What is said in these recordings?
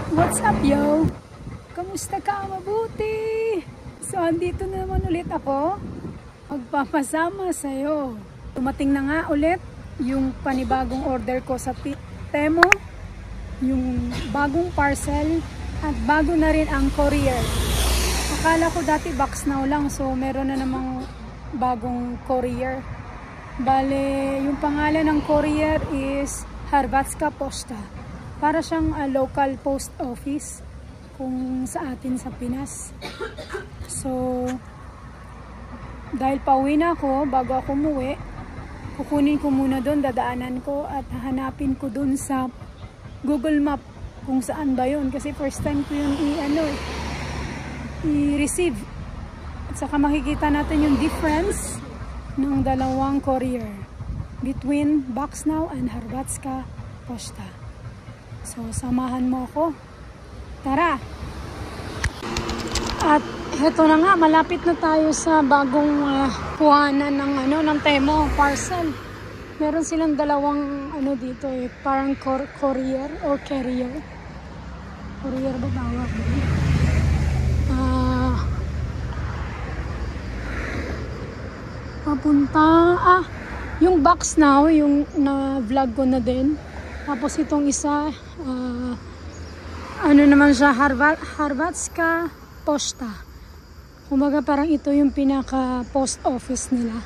What's up, yo? Kamusta ka? Mabuti? So, andito na naman ulit ako. Magpapasama sa'yo. Tumating na nga ulit yung panibagong order ko sa Temo. Yung bagong parcel at bago na rin ang courier. Akala ko dati box now lang, so meron na namang bagong courier. Bale, yung pangalan ng courier is Harbatska Pošta. Para siyang local post office kung sa atin sa Pinas. So, dahil pauwi na ako, bago ako umuwi, kukunin ko muna doon, dadaanan ko at hahanapin ko doon sa Google Map kung saan ba yun. Kasi first time ko yun i-receive. At saka makikita natin yung difference ng dalawang courier between Boxnow and Harbatska Pošta. So, samahan mo ako. Tara! At heto na nga, malapit na tayo sa bagong kuhanan ng Temo parcel. Meron silang dalawang dito parang courier or carrier. Courier ba tawag? Papunta, yung Boxnow, yung na-vlog ko na din. Tapos itong isa, naman siya, Harbatska Pošta. Kumbaga parang ito yung pinaka post office nila.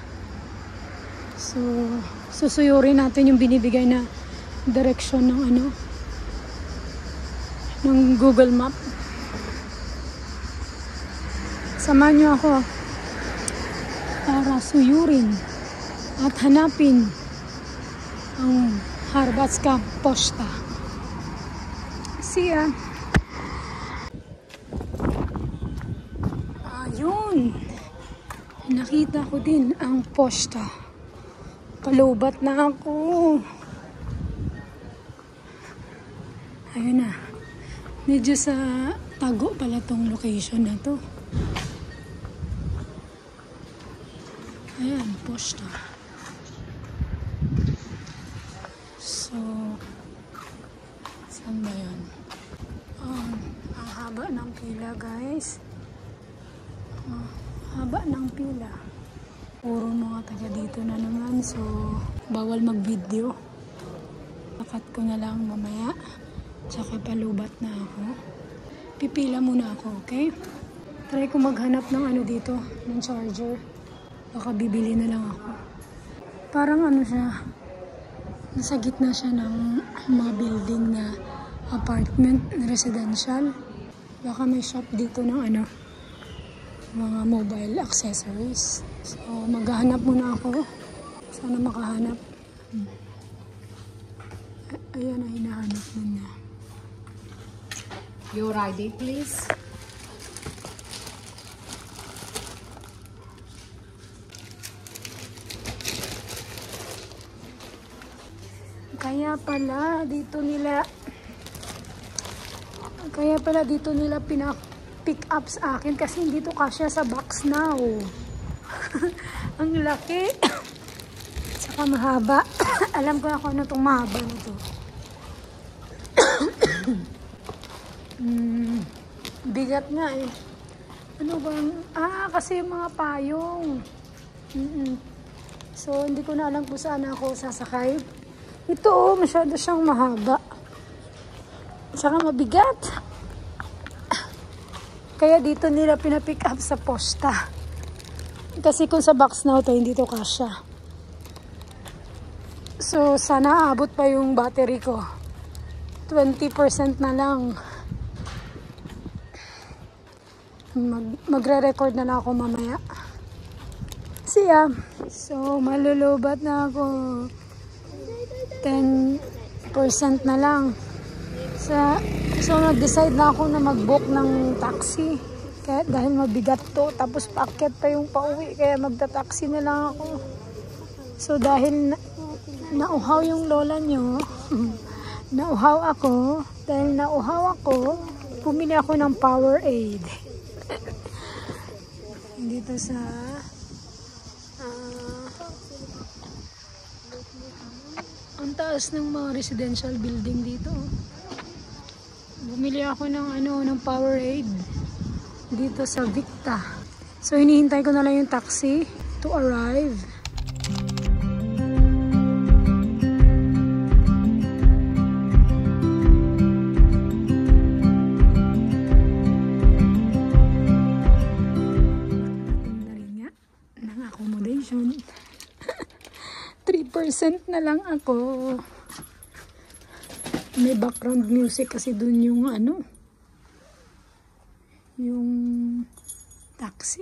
So, susuyurin natin yung binibigay na direksyon ng ng Google Map. Samahan niyo ako para suyurin at hanapin ang Harbatska Pošta. See ya! Ayun! Nakita ko din ang posta. Palubat na ako. Ayun na. Medyo sa tago pala tong location na to. Ayan, posta. So, saan ba yun? Ang haba ng pila, guys. Haba ng pila. Puro mga taga dito na naman. So, bawal mag-video. Nakat ko na lang mamaya. Tsaka palubat na ako. Pipila muna ako, okay? Try ko maghanap ng dito, ng charger. Baka bibili na lang ako. Parang siya. Nasa gitna siya ng mga building na apartment, residential. Baka may shop dito ng mga mobile accessories. So, maghahanap muna ako. Sana makahanap. Ayan na, hinahanap muna. Your ID, please. Kaya pala dito nila pick up sa akin kasi hindi to kasya sa Boxnow. Ang laki. Saka mahaba. Alam ko na kung ano itong mahaba na to. Bigat nga eh. Ano bang? Kasi yung mga payong. So, hindi ko na alam kung saan ako sasakay. Ito masyado siyang mahaba. Saka mabigat. Kaya dito nila pinapick up sa posta. Kasi kung sa Boxnow to, hindi to kasya. So, sana aabot pa yung battery ko. 20% na lang. Magre-record na lang ako mamaya. See ya! So, malulubat na ako. 10% na lang. So nag-decide na ako na mag-book ng taxi. Kaya, dahil mabigat to. Tapos paakyat pa yung pauwi. Kaya magta-taxi na lang ako. So dahil nauhaw yung lola nyo, nauhaw ako. Dahil nauhaw ako, pumili ako ng Powerade. Dito sa ang taas ng mga residential building dito. Bumili Bumili ako ng Powerade dito sa Victa. So hinihintay ko na lang yung taxi to arrive. Accommodation. 3% na lang ako. May background music kasi dun yung yung taxi.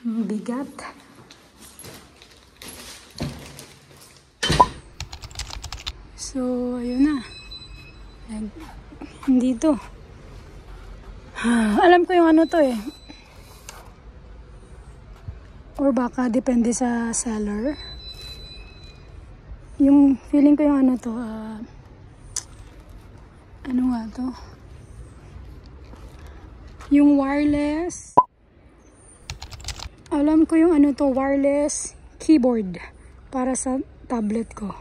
Bigat. So, ayun na. Dito. Alam ko yung to eh. Or baka depende sa seller. Yung feeling ko yung to. Ano nga to? Yung wireless. Alam ko yung to, wireless keyboard para sa tablet ko.